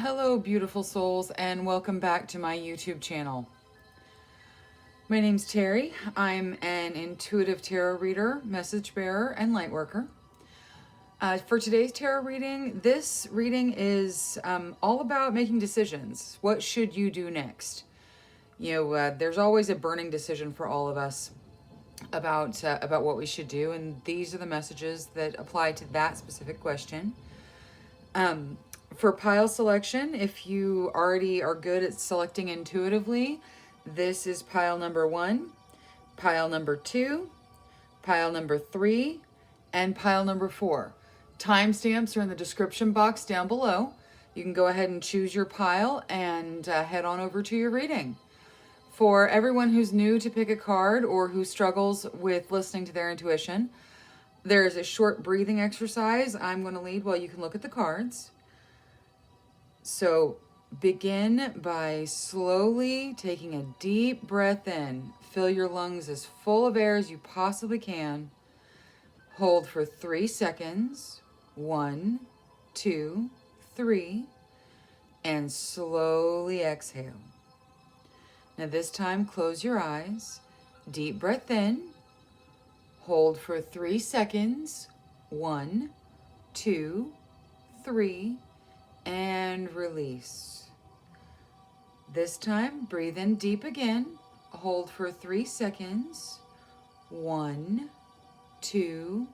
Hello, beautiful souls, and welcome back to my YouTube channel. My name's Terry. I'm an intuitive tarot reader, message bearer, and light worker. For today's tarot reading, this reading is all about making decisions. What should you do next? There's always a burning decision for all of us about what we should do, and these are the messages that apply to that specific question. For pile selection, if you already are good at selecting intuitively, this is pile number 1, pile number 2, pile number 3, and pile number 4. Timestamps are in the description box down below. You can go ahead and choose your pile and head on over to your reading. For everyone who's new to pick a card or who struggles with listening to their intuition, there is a short breathing exercise I'm going to lead while you can look at the cards. So begin by slowly taking a deep breath in. Fill your lungs as full of air as you possibly can. Hold for 3 seconds. 1, 2, 3. And slowly exhale. Now this time, close your eyes. Deep breath in. Hold for 3 seconds. 1, 2, 3. And release. This time, breathe in deep again. Hold for 3 seconds. 1, 2,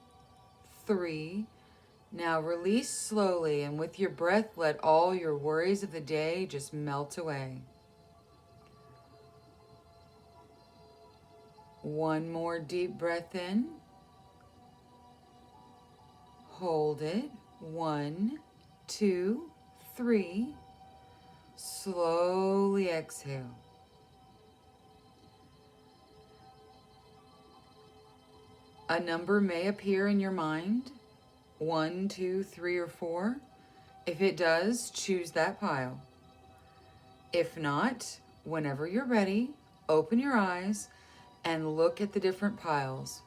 3. Now release slowly, and with your breath, let all your worries of the day just melt away. One more deep breath in. Hold it. 1, 2, 3. Slowly exhale. A number may appear in your mind, 1, 2, 3, or 4. If it does, choose that pile. If not, whenever you're ready, open your eyes and look at the different piles.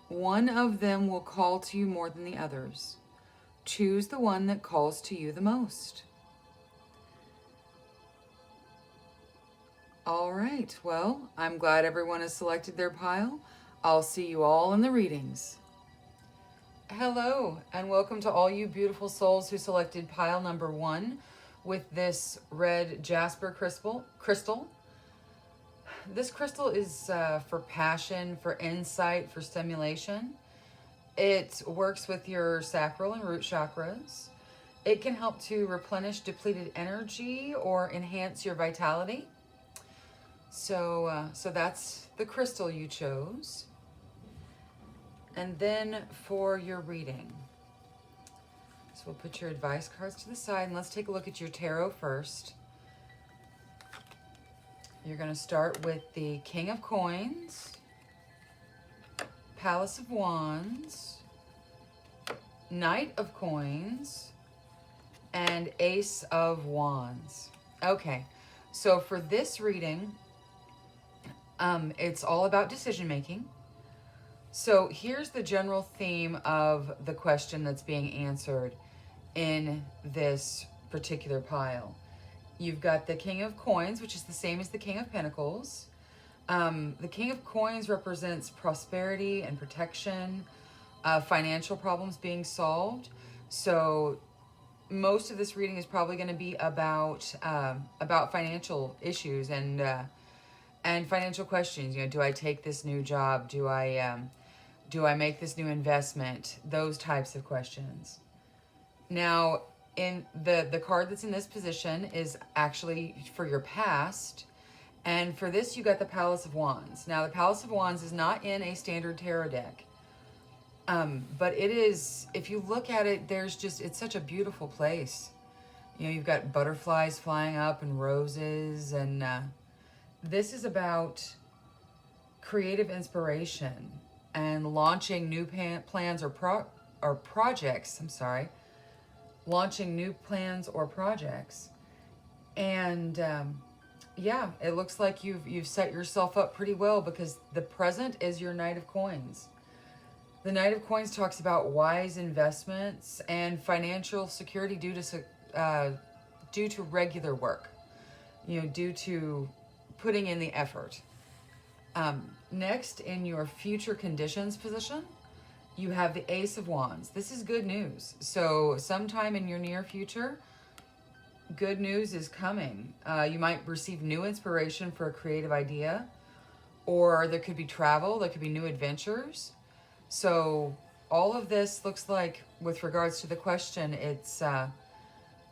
One of them will call to you more than the others. Choose the one that calls to you the most. All right, well, I'm glad everyone has selected their pile. I'll see you all in the readings. Hello, and welcome to all you beautiful souls who selected pile number 1 with this red jasper crystal. This crystal is for passion, for insight, for stimulation. It works with your sacral and root chakras. It can help to replenish depleted energy or enhance your vitality. So that's the crystal you chose. And then for your reading. So we'll put your advice cards to the side and let's take a look at your tarot first. You're going to start with the King of Coins, Palace of Wands, Knight of Coins, and Ace of Wands. Okay, so for this reading, it's all about decision making. So here's the general theme of the question that's being answered in this particular pile. You've got the King of Coins, which is the same as the King of Pentacles. The King of Coins represents prosperity and protection, financial problems being solved. So most of this reading is probably going to be about financial issues and financial questions. You know, do I take this new job? Do I make this new investment? Those types of questions. Now, in the card that's in this position is actually for your past. And for this, you got the Palace of Wands. Now, the Palace of Wands is not in a standard tarot deck. But it is, if you look at it, it's such a beautiful place. You know, you've got butterflies flying up and roses. And this is about creative inspiration and launching new plans or projects. Launching new plans or projects. And yeah, it looks like you've set yourself up pretty well because the present is your Knight of Coins. The Knight of Coins talks about wise investments and financial security due to due to regular work, due to putting in the effort. Next, in your future conditions position, you have the Ace of Wands. This is good news. So sometime in your near future, good news is coming. You might receive new inspiration for a creative idea, or there could be travel, there could be new adventures. So all of this looks like, with regards to the question, it's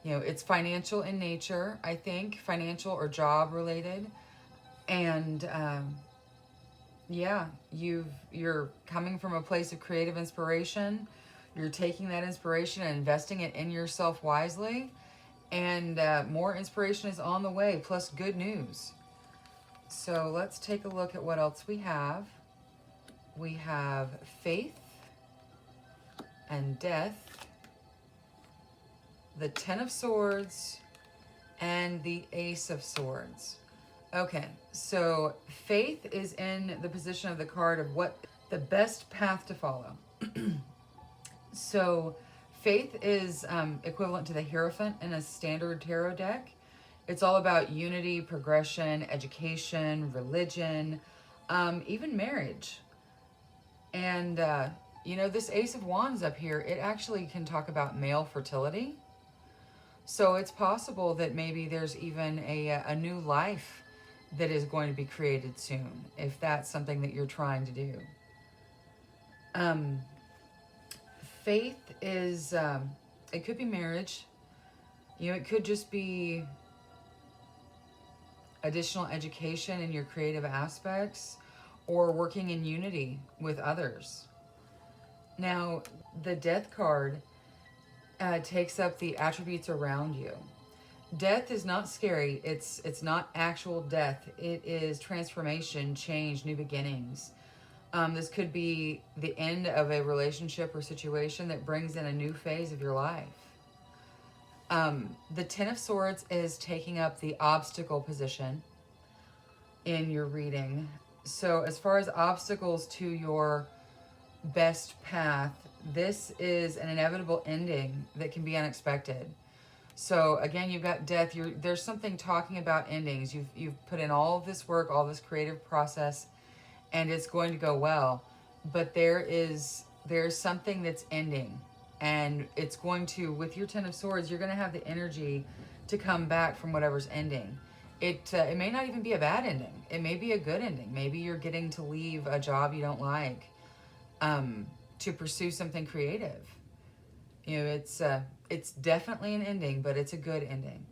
it's financial in nature, I think, financial or job related. And you're coming from a place of creative inspiration. You're taking that inspiration and investing it in yourself wisely. And more inspiration is on the way, plus good news. So let's take a look at what else we have. We have faith and death, the Ten of Swords, and the Ace of Swords. Okay, so faith is in the position of the card of what the best path to follow. So faith is equivalent to the Hierophant in a standard tarot deck. It's all about unity, progression, education, religion, even marriage. And, this Ace of Wands up here, it actually can talk about male fertility. So it's possible that maybe there's even a new life that is going to be created soon, if that's something that you're trying to do. Faith is, it could be marriage. It could just be additional education in your creative aspects, or working in unity with others. Now, the Death card takes up the attributes around you. Death is not scary. It's not actual death. It is transformation, change, new beginnings. This could be the end of a relationship or situation that brings in a new phase of your life. The Ten of Swords is taking up the obstacle position in your reading. So as far as obstacles to your best path, this is an inevitable ending that can be unexpected. So again, you've got death. There's something talking about endings. You've put in all of this work, all this creative process, and it's going to go well. But there's something that's ending, and it's going to, with your Ten of Swords, you're going to have the energy to come back from whatever's ending. It may not even be a bad ending. It may be a good ending. Maybe you're getting to leave a job you don't like to pursue something creative. It's definitely an ending, but it's a good ending.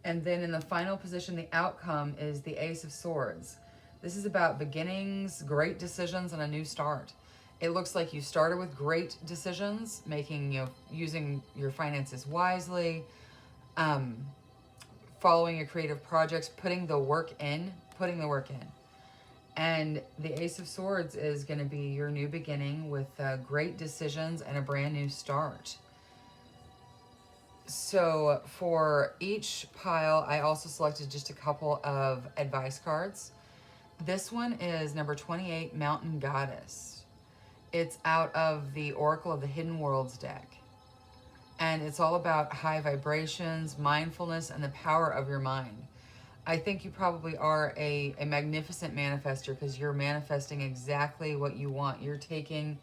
And then in the final position, the outcome is the Ace of Swords. This is about beginnings, great decisions, and a new start. It looks like you started with great decisions, using your finances wisely, following your creative projects, putting the work in. And the Ace of Swords is going to be your new beginning with great decisions and a brand new start. So for each pile, I also selected just a couple of advice cards. This one is number 28, Mountain Goddess. It's out of the Oracle of the Hidden Worlds deck. And it's all about high vibrations, mindfulness, and the power of your mind. I think you probably are a magnificent manifester, because you're manifesting exactly what you want. You're taking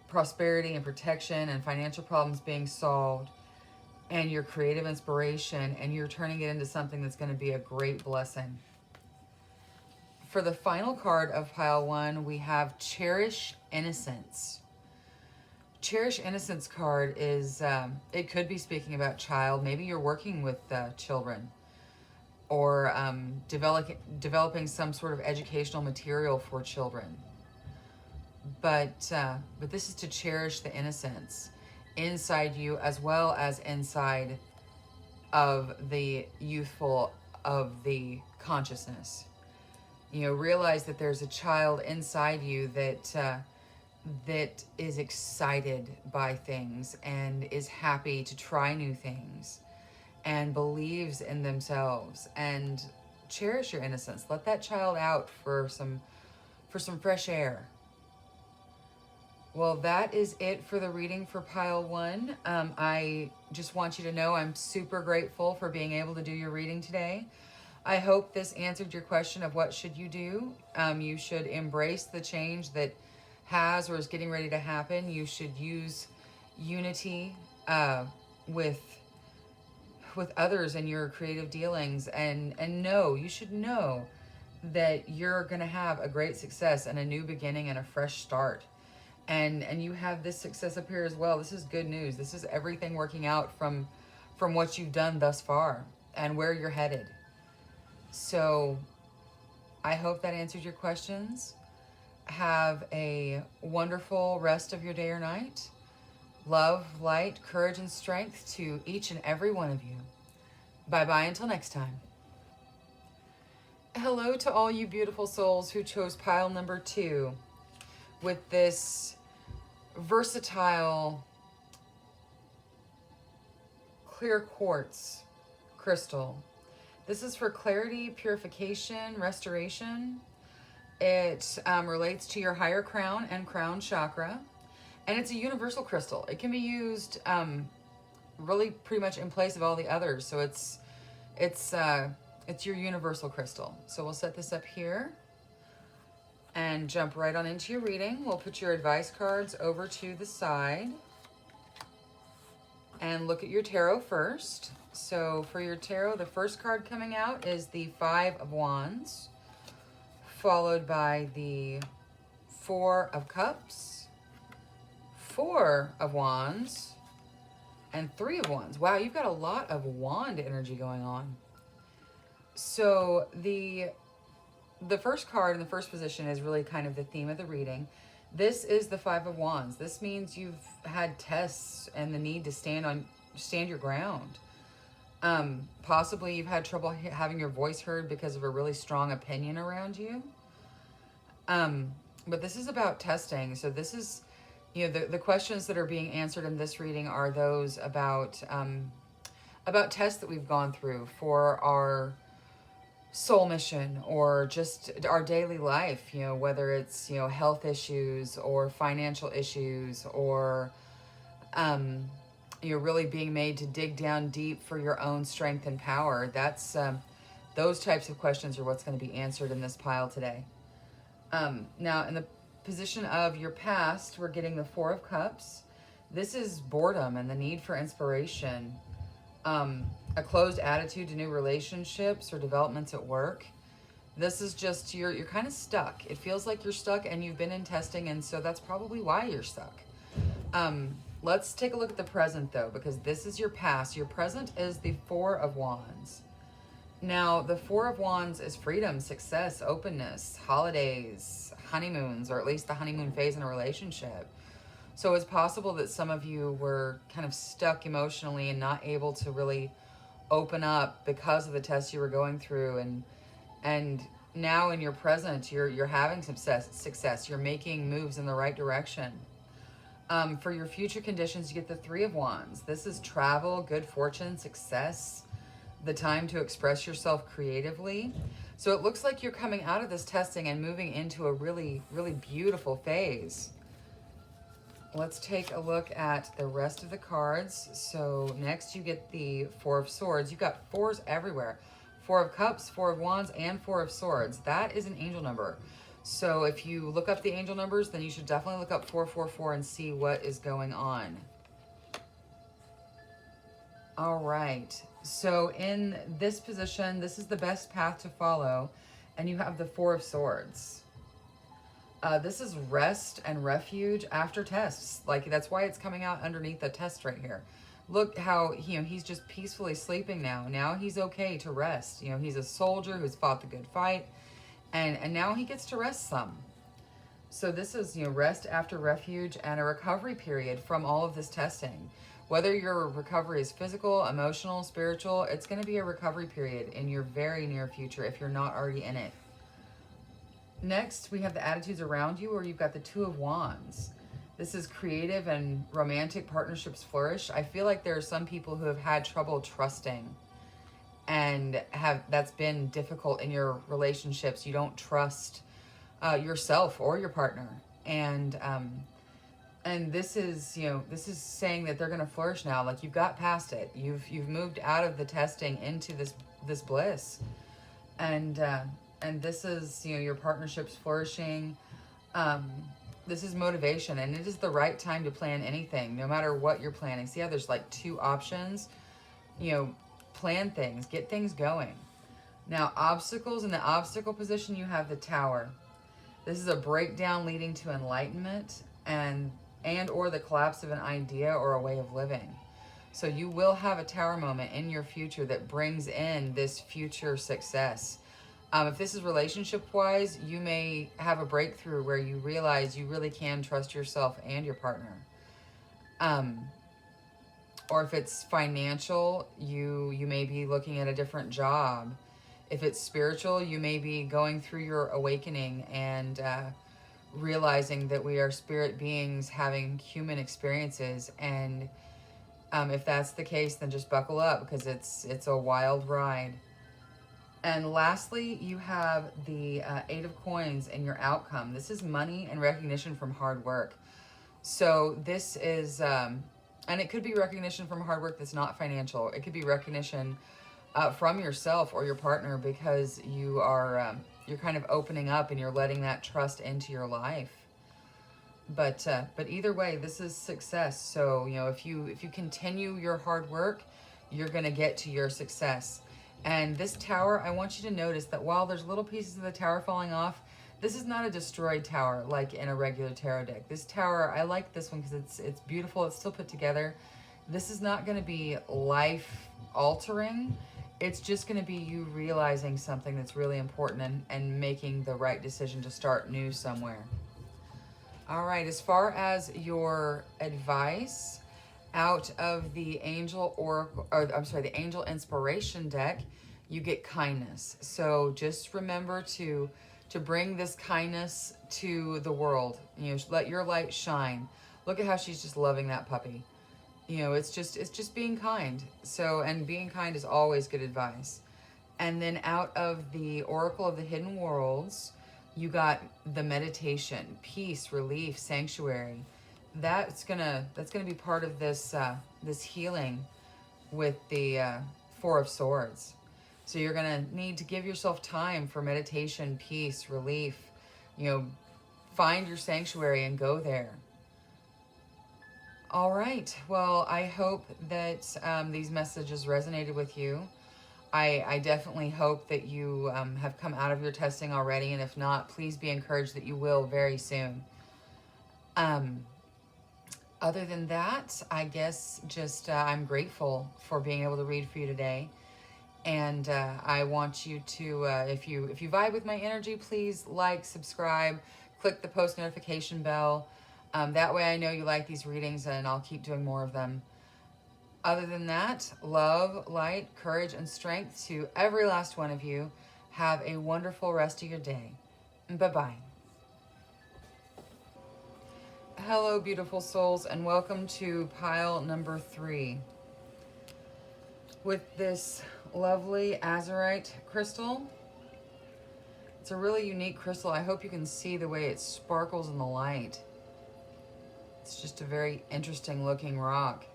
prosperity and protection and financial problems being solved and your creative inspiration, and you're turning it into something that's going to be a great blessing. For the final card of pile 1, we have Cherish Innocence. Cherish Innocence card is, it could be speaking about child. Maybe you're working with children, or developing some sort of educational material for children. But this is to cherish the innocence inside you, as well as inside of the youthful of the consciousness. Realize that there's a child inside you that is excited by things and is happy to try new things and believes in themselves. And cherish your innocence. Let that child out for some fresh air. Well, that is it for the reading for pile one. I just want you to know I'm super grateful for being able to do your reading today. I hope this answered your question of what should you do. You should embrace the change that has or is getting ready to happen. You should use unity with others in your creative dealings, and you should know that you're going to have a great success and a new beginning and a fresh start. And you have this success up here as well. This is good news. This is everything working out from what you've done thus far and where you're headed. So I hope that answers your questions. Have a wonderful rest of your day or night. Love, light, courage, and strength to each and every one of you. Bye-bye until next time. Hello to all you beautiful souls who chose pile number 2 with this versatile clear quartz crystal. This is for clarity, purification, restoration. It relates to your higher crown and crown chakra. And it's a universal crystal. It can be used really pretty much in place of all the others. So it's your universal crystal. So we'll set this up here and jump right on into your reading. We'll put your advice cards over to the side and look at your tarot first. So for your tarot, the first card coming out is the 5 of Wands, followed by the 4 of Cups, 4 of Wands, and 3 of Wands. Wow, you've got a lot of wand energy going on. So the first card in the first position is really kind of the theme of the reading. This is the 5 of Wands. This means you've had tests and the need to stand your ground. Possibly you've had trouble having your voice heard because of a really strong opinion around you. But this is about testing. So this is, the questions that are being answered in this reading are those about tests that we've gone through for our soul mission or just our daily life, whether it's, health issues or financial issues or, you're really being made to dig down deep for your own strength and power. That's, those types of questions are what's going to be answered in this pile today. Now in the position of your past, we're getting the 4 of Cups. This is boredom and the need for inspiration. A closed attitude to new relationships or developments at work. This is just, you're kind of stuck. It feels like you're stuck and you've been in testing, and so that's probably why you're stuck. Let's take a look at the present though, because this is your past. Your present is the 4 of Wands. Now, the 4 of Wands is freedom, success, openness, holidays, honeymoons, or at least the honeymoon phase in a relationship. So it's possible that some of you were kind of stuck emotionally and not able to really open up because of the tests you were going through. And now in your present, you're having success. You're making moves in the right direction. For your future conditions, you get the 3 of Wands. This is travel, good fortune, success, the time to express yourself creatively. So it looks like you're coming out of this testing and moving into a really, really beautiful phase. Let's take a look at the rest of the cards. So next you get the 4 of Swords. You've got 4s everywhere. 4 of Cups, 4 of Wands, and 4 of Swords. That is an angel number. So if you look up the angel numbers, then you should definitely look up 444 and see what is going on. All right. So in this position, this is the best path to follow. And you have the 4 of Swords. This is rest and refuge after tests. Like, that's why it's coming out underneath the test right here. Look how, he's just peacefully sleeping now. Now he's okay to rest. He's a soldier who's fought the good fight. And now he gets to rest some. So this is, rest after refuge and a recovery period from all of this testing. Whether your recovery is physical, emotional, spiritual, it's going to be a recovery period in your very near future if you're not already in it. Next, we have the attitudes around you, where you've got the 2 of Wands. This is creative and romantic partnerships flourish. I feel like there are some people who have had trouble trusting, and that's been difficult in your relationships. You don't trust yourself or your partner. And And this is, this is saying that they're going to flourish now. Like, you've got past it. You've moved out of the testing into this bliss. And this is, your partnership's flourishing. This is motivation, and it is the right time to plan anything, no matter what you're planning. See how there's like two options? Plan things, get things going. Now, obstacles, in the obstacle position, you have the Tower. This is a breakdown leading to enlightenment and or the collapse of an idea or a way of living. So you will have a Tower moment in your future that brings in this future success. If this is relationship-wise, you may have a breakthrough where you realize you really can trust yourself and your partner. Or if it's financial, you may be looking at a different job. If it's spiritual, you may be going through your awakening and realizing that we are spirit beings having human experiences. And if that's the case, then just buckle up, because it's a wild ride. And lastly, you have the Eight of Coins in your outcome. This is money and recognition from hard work. So this is, and it could be recognition from hard work that's not financial. It could be recognition from yourself or your partner, because you are, you're kind of opening up and you're letting that trust into your life. But either way, this is success. So, if you continue your hard work, you're going to get to your success. And this Tower, I want you to notice that while there's little pieces of the Tower falling off, this is not a destroyed Tower like in a regular tarot deck. This Tower, I like this one because it's beautiful. It's still put together. This is not going to be life-altering. It's just going to be you realizing something that's really important and making the right decision to start new somewhere. All right, as far as your advice, out of the Angel Oracle, or I'm sorry, the Angel Inspiration deck, you get kindness. So just remember to bring this kindness to the world. Let your light shine. Look at how she's just loving that puppy. It's just being kind. So, and being kind is always good advice. And then out of the Oracle of the Hidden Worlds, you got the meditation, peace, relief, sanctuary. That's gonna be part of this this healing with the Four of Swords. So you're gonna need to give yourself time for meditation, peace, relief. Find your sanctuary and go there. All right. Well, I hope that these messages resonated with you. I definitely hope that you have come out of your testing already, and if not, please be encouraged that you will very soon. Other than that, I guess just I'm grateful for being able to read for you today. And I want you to, if you vibe with my energy, please like, subscribe, click the post notification bell. That way I know you like these readings, and I'll keep doing more of them. Other than that, love, light, courage, and strength to every last one of you. Have a wonderful rest of your day. Bye-bye. Hello, beautiful souls, and welcome to pile number 3. With this lovely azurite crystal. It's a really unique crystal. I hope you can see the way it sparkles in the light. It's just a very interesting looking rock.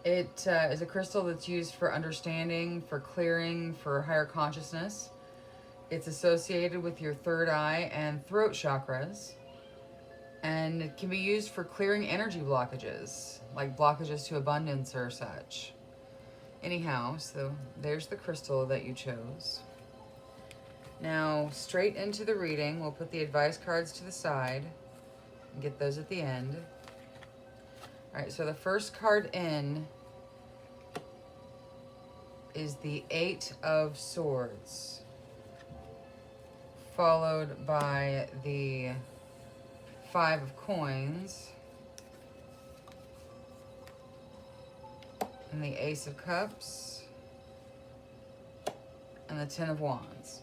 It is a crystal that's used for understanding, for clearing, for higher consciousness. It's associated with your third eye and throat chakras. And it can be used for clearing energy blockages, like blockages to abundance or such. Anyhow, so there's the crystal that you chose. Now, straight into the reading, we'll put the advice cards to the side and get those at the end. All right, so the first card in is the Eight of Swords, followed by the Five of Coins, and the Ace of Cups, and the Ten of Wands.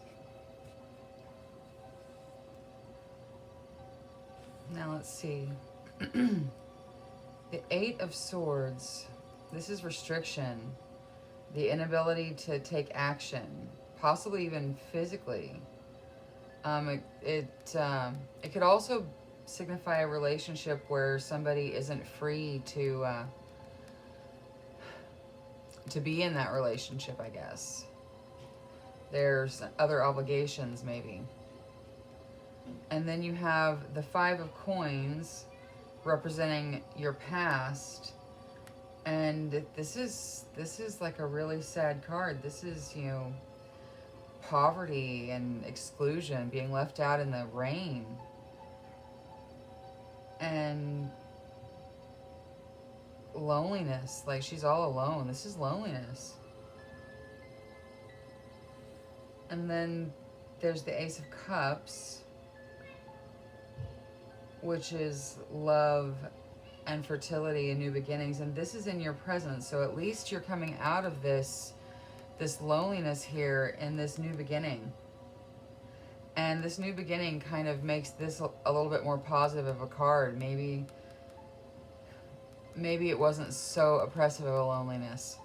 Now let's see. The Eight of Swords, this is restriction, the inability to take action, possibly even physically. It could also signify a relationship where somebody isn't free to be in that relationship, I guess. There's other obligations, maybe. And then you have the Five of Coins representing your past. And this is like a really sad card. This is, poverty and exclusion, being left out in the rain. And loneliness, like she's all alone. This is loneliness. And then there's the Ace of Cups, which is love and fertility and new beginnings. And this is in your presence. So at least you're coming out of this loneliness here in this new beginning. And this new beginning kind of makes this a little bit more positive of a card. Maybe it wasn't so oppressive of a loneliness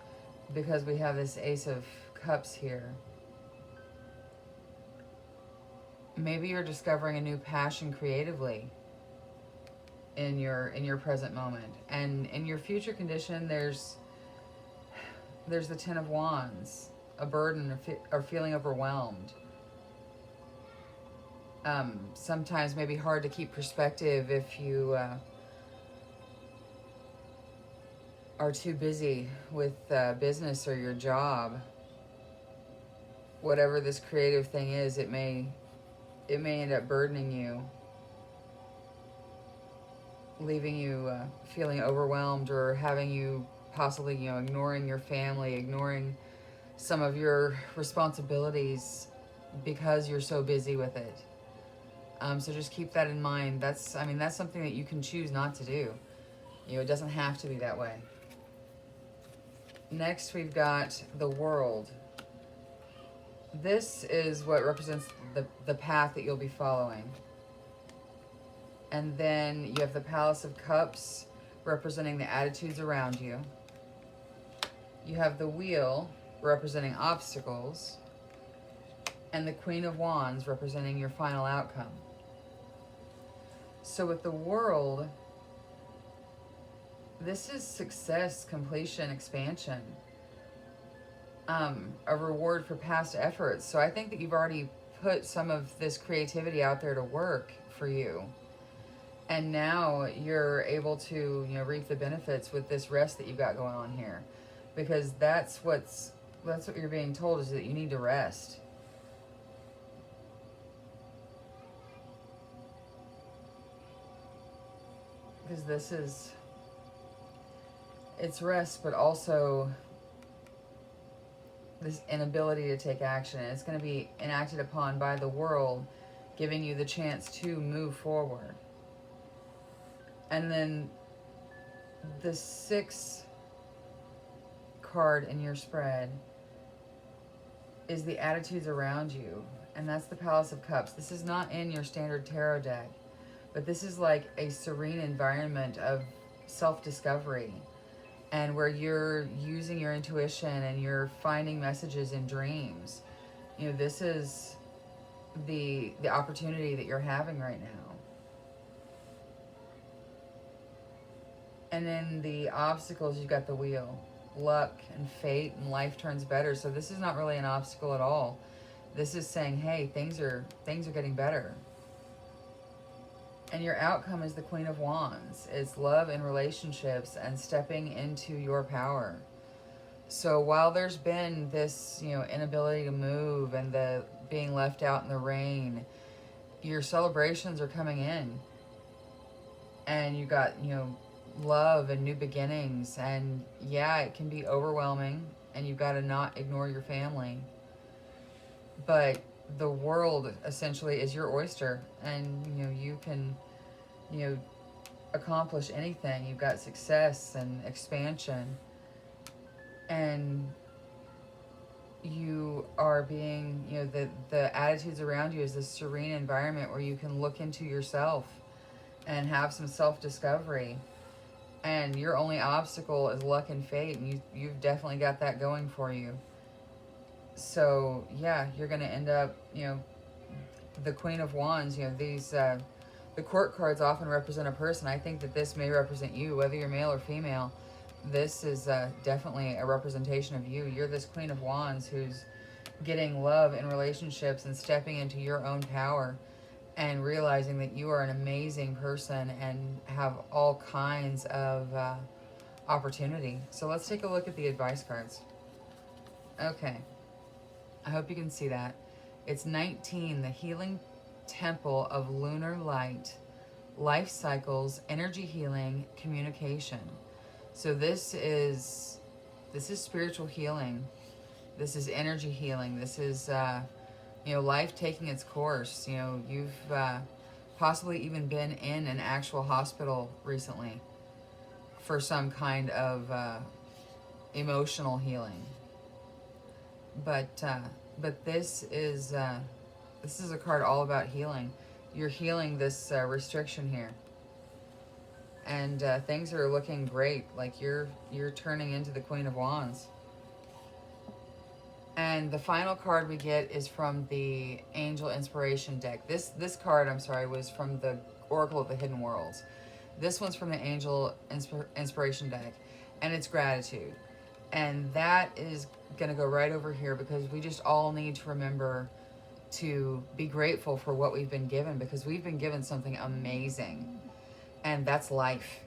because we have this Ace of Cups here. Maybe you're discovering a new passion creatively in your present moment. And in your future condition, there's the Ten of Wands, a burden or feeling overwhelmed. Sometimes maybe hard to keep perspective if you are too busy with business or your job. Whatever this creative thing is, it may end up burdening you, leaving you feeling overwhelmed, or having you possibly, ignoring your family, ignoring some of your responsibilities because you're so busy with it. So just keep that in mind. That's something that you can choose not to do. It doesn't have to be that way. Next, we've got the World. This is what represents the path that you'll be following. And then you have the Palace of Cups, representing the attitudes around you. You have the Wheel, representing obstacles. And the Queen of Wands, representing your final outcome. So with the World, this is success, completion, expansion. A reward for past efforts. So I think that you've already put some of this creativity out there to work for you. And now you're able to, reap the benefits with this rest that you've got going on here. Because that's what you're being told, is that you need to rest. Because it's rest, but also this inability to take action. And it's going to be enacted upon by the World, giving you the chance to move forward. And then the 6th card in your spread is the attitudes around you. And that's the Palace of Cups. This is not in your standard tarot deck, but this is like a serene environment of self-discovery, and where you're using your intuition and you're finding messages in dreams. This is the opportunity that you're having right now. And in the obstacles, you've got the Wheel, luck and fate, and life turns better. So this is not really an obstacle at all. This is saying, hey, things are getting better. And your outcome is the Queen of Wands. It's love and relationships and stepping into your power. So while there's been this, inability to move and the being left out in the rain, your celebrations are coming in. And you got, love and new beginnings. And yeah, it can be overwhelming, and you've got to not ignore your family. But the world essentially is your oyster, and you can accomplish anything. You've got success and expansion, and you are being, the attitudes around you is this serene environment where you can look into yourself and have some self-discovery. And your only obstacle is luck and fate, and you've definitely got that going for you. So yeah, you're going to end up, the Queen of Wands, The court cards often represent a person. I think that this may represent you, whether you're male or female. This is definitely a representation of you. You're this Queen of Wands who's getting love in relationships and stepping into your own power and realizing that you are an amazing person and have all kinds of opportunity. So let's take a look at the advice cards. Okay. I hope you can see that. It's 19, the healing temple of lunar light, life cycles, energy healing, communication. So this is spiritual healing. This is energy healing. This is life taking its course. You've possibly even been in an actual hospital recently for some kind of emotional healing. But this is a card all about healing. You're healing this restriction here, and things are looking great. Like you're turning into the Queen of Wands. And the final card we get is from the Angel Inspiration deck. This card, I'm sorry, was from the Oracle of the Hidden Worlds. This one's from the Angel Inspiration deck, and it's gratitude. And that is going to go right over here because we just all need to remember to be grateful for what we've been given, because we've been given something amazing, and that's life.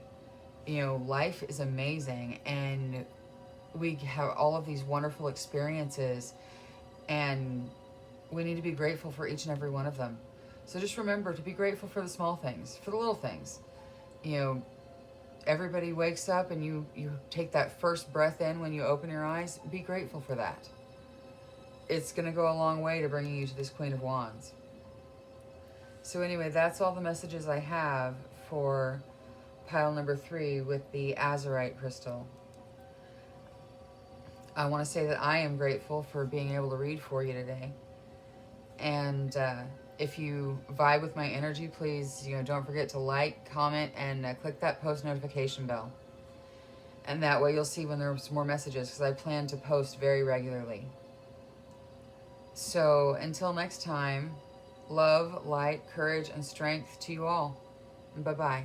Life is amazing, and we have all of these wonderful experiences, and we need to be grateful for each and every one of them. So just remember to be grateful for the small things, for the little things. Everybody wakes up and you take that first breath in when you open your eyes. Be grateful for that. It's going to go a long way to bringing you to this Queen of Wands. So anyway, that's all the messages I have for pile number 3 with the Azurite crystal. I want to say that I am grateful for being able to read for you today. And if you vibe with my energy, please, don't forget to like, comment, and click that post notification bell. And that way you'll see when there's more messages, because I plan to post very regularly. So until next time, love, light, courage, and strength to you all. Bye-bye.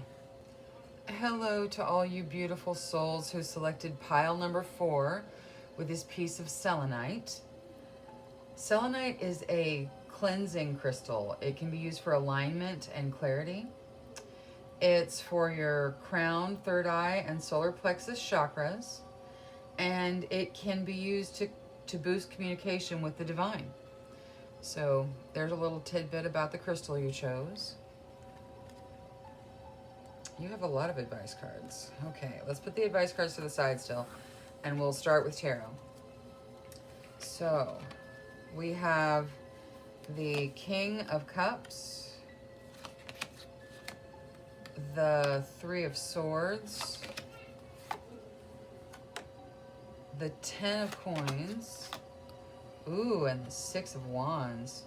Hello to all you beautiful souls who selected pile number 4 with this piece of selenite. Selenite is a cleansing crystal. It can be used for alignment and clarity. It's for your crown, third eye, and solar plexus chakras. And it can be used to boost communication with the divine. So there's a little tidbit about the crystal you chose. You have a lot of advice cards. Okay, let's put the advice cards to the side still, and we'll start with tarot. So we have the King of Cups, the 3 of Swords, the 10 of Coins, ooh, and the 6 of Wands.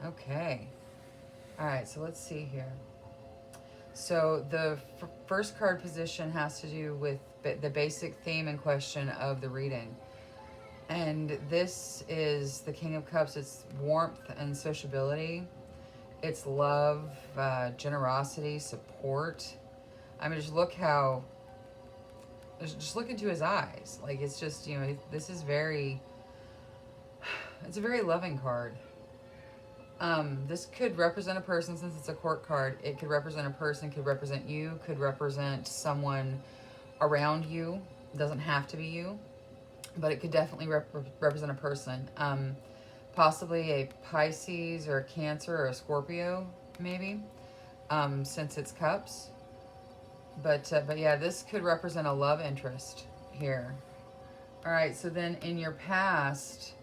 Okay. All right, so let's see here. So the first card position has to do with the basic theme and question of the reading. And this is the King of Cups. It's warmth and sociability. It's love, generosity, support. I mean, just look into his eyes. Like, it's just, this is it's a very loving card. This could represent a person, since it's a court card. It could represent a person, could represent you, could represent someone around you. It doesn't have to be you, but it could definitely represent a person. Possibly a Pisces or a Cancer or a Scorpio, maybe, since it's cups. But yeah, this could represent a love interest here. All right, so then in your past,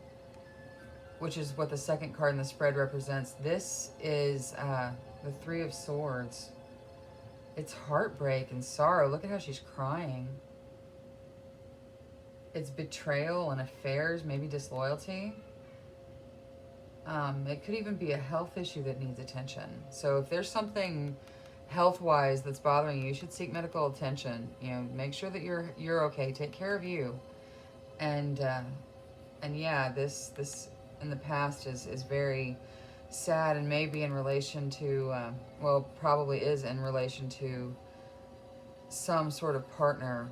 which is what the second card in the spread represents, this is the 3 of Swords. It's heartbreak and sorrow. Look at how she's crying. It's betrayal and affairs, maybe disloyalty. It could even be a health issue that needs attention. So if there's something health-wise that's bothering you, you should seek medical attention. Make sure that you're okay. Take care of you. And yeah, this in the past is very sad, and maybe in relation to, well, probably is in relation to some sort of partner,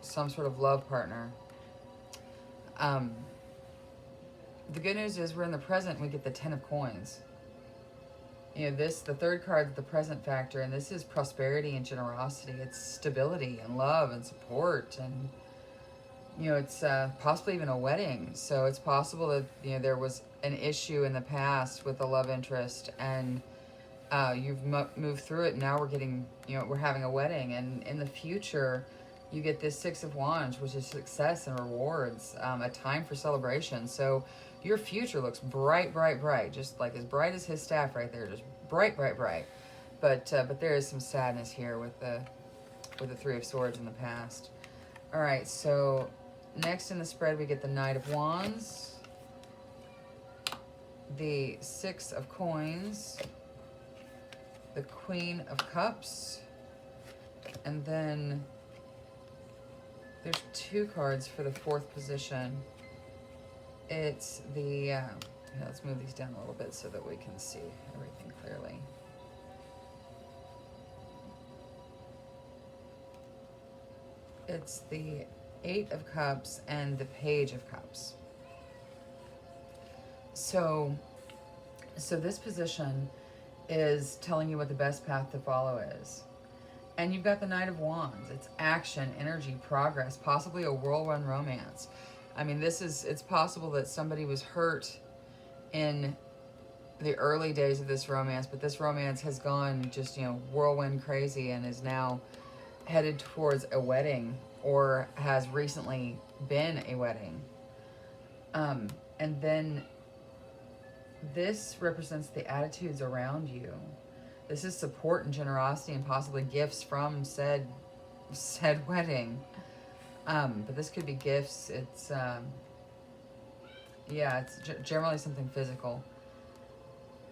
some sort of love partner. Um, the good news is we're in the present and we get the 10 of coins. You know, this, the third card, the present factor, and this is prosperity and generosity. It's stability and love and support, and, you know, it's possibly even a wedding. So it's possible that, you know, there was an issue in the past with a love interest, and you've moved through it, and now we're getting, you know, we're having a wedding. And in the future, you get this Six of Wands, which is success and rewards, a time for celebration. So your future looks bright, bright, bright, just like as bright as his staff right there, just bright, bright, bright. But there is some sadness here with the Three of Swords in the past. All right, so next in the spread we get the Knight of Wands, the Six of Coins, the Queen of Cups, and then there's two cards for the fourth position. It's the, let's move these down a little bit so that we can see everything clearly. It's the Eight of Cups and the Page of Cups. So this position is telling you what the best path to follow is. And you've got the Knight of Wands. It's action, energy, progress, possibly a whirlwind romance. I mean, it's possible that somebody was hurt in the early days of this romance, but this romance has gone just, you know, whirlwind crazy and is now headed towards a wedding, or has recently been a wedding. And then this represents the attitudes around you. This is support and generosity and possibly gifts from said wedding. But this could be gifts. It's, it's generally something physical.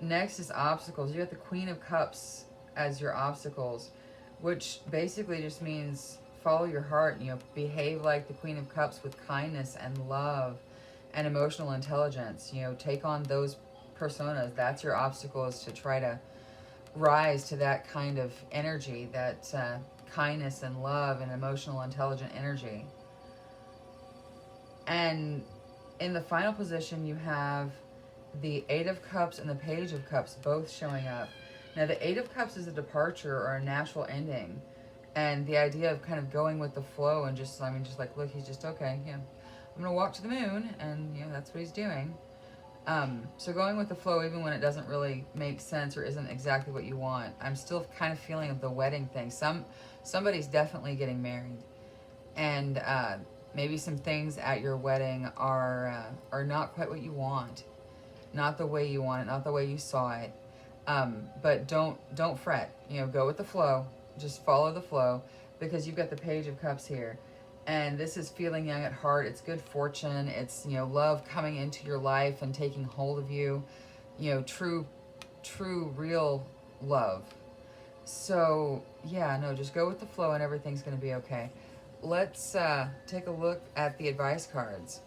Next is obstacles. You got the Queen of Cups as your obstacles, which basically just means follow your heart. You know, behave like the Queen of Cups with kindness and love and emotional intelligence. You know, take on those personas. That's your obstacle, is to try to rise to that kind of energy, that kindness and love and emotional intelligent energy. And in the final position, you have the Eight of Cups and the Page of Cups both showing up. Now, the Eight of Cups is a departure or a natural ending, and the idea of kind of going with the flow and just, I mean, just like, look, he's just, okay, yeah, I'm gonna walk to the moon, and, you know, that's what he's doing. So going with the flow, even when it doesn't really make sense or isn't exactly what you want. I'm still kind of feeling of the wedding thing. Somebody's definitely getting married, and maybe some things at your wedding are not quite what you want, not the way you want it, not the way you saw it. But don't fret. You know, go with the flow. Just follow the flow, because you've got the Page of Cups here. And this is feeling young at heart. It's good fortune. It's, you know, love coming into your life and taking hold of you. You know, true, real love. So, yeah, no, just go with the flow and everything's going to be okay. Let's take a look at the advice cards.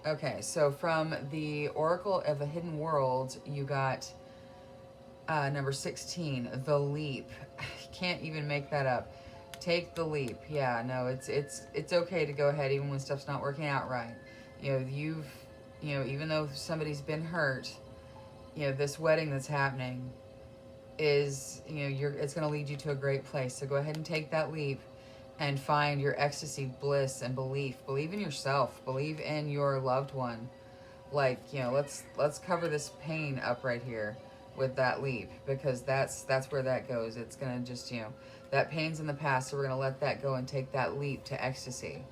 Okay, so from the Oracle of the Hidden World, you got number 16, the leap. Can't even make that up. Take the leap. Yeah, no, it's okay to go ahead even when stuff's not working out right. You know, even though somebody's been hurt, you know, this wedding that's happening is, you know, it's going to lead you to a great place. So go ahead and take that leap and find your ecstasy, bliss, and belief. Believe in yourself. Believe in your loved one. Like, you know, let's cover this pain up right here with that leap, because that's where that goes. It's going to just, you know, that pain's in the past, so we're going to let that go and take that leap to ecstasy.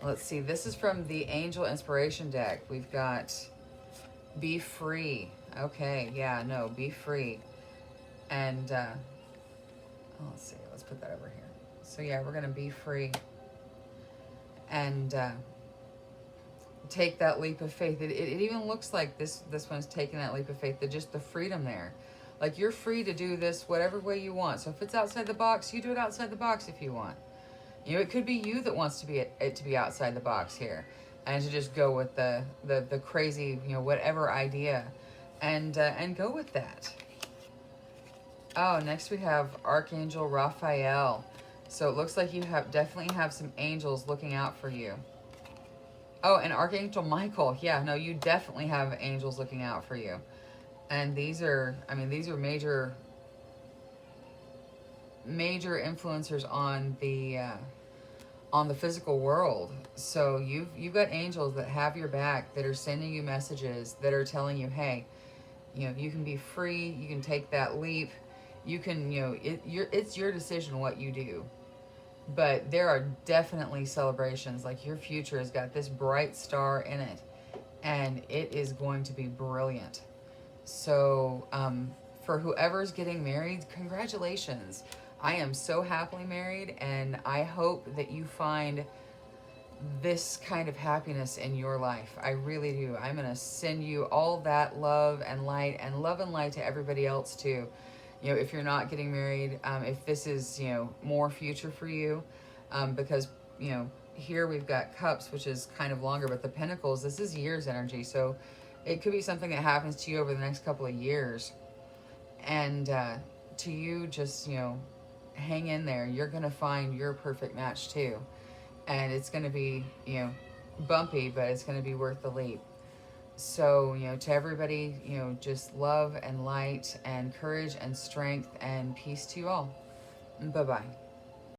Let's see. This is from the Angel Inspiration deck. We've got be free. Okay, yeah, no, be free. And let's see. Let's put that over here. So yeah, we're going to be free and take that leap of faith. It even looks like this one's taking that leap of faith. Just the freedom there. Like, you're free to do this whatever way you want. So if it's outside the box, you do it outside the box if you want. You know, it could be you that wants to be outside the box here, and to just go with the crazy, you know, whatever idea and go with that. Oh, next we have Archangel Raphael. So it looks like you definitely have some angels looking out for you. Oh, and Archangel Michael. Yeah, no, you definitely have angels looking out for you. And these are, I mean, these are major influencers on the physical world. So you've got angels that have your back, that are sending you messages, that are telling you, hey, you know, you can be free, you can take that leap, you can, you know, it's your decision what you do. But there are definitely celebrations. Like, your future has got this bright star in it, and it is going to be brilliant. So for whoever's getting married, congratulations. I am so happily married, and I hope that you find this kind of happiness in your life. I really do. I'm going to send you all that love and light to everybody else too. You know, if you're not getting married, if this is, you know, more future for you, because, you know, here we've got cups, which is kind of longer, but the pentacles, this is years energy. So it could be something that happens to you over the next couple of years. And to you, just, you know, hang in there. You're going to find your perfect match too. And it's going to be, you know, bumpy, but it's going to be worth the leap. So, you know, to everybody, you know, just love and light and courage and strength and peace to you all. Bye-bye.